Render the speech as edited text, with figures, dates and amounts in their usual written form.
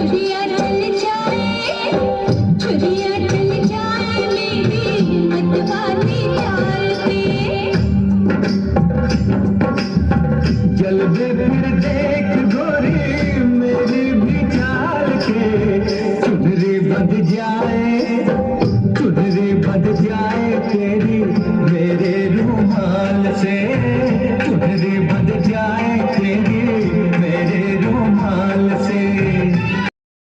छुरिया चल जाए, छुरिया चल जाए मेरी मतवाली चाल पे। जल्दी फिर देख गोरी मेरी भी चाल के, चुनरी बंध जाए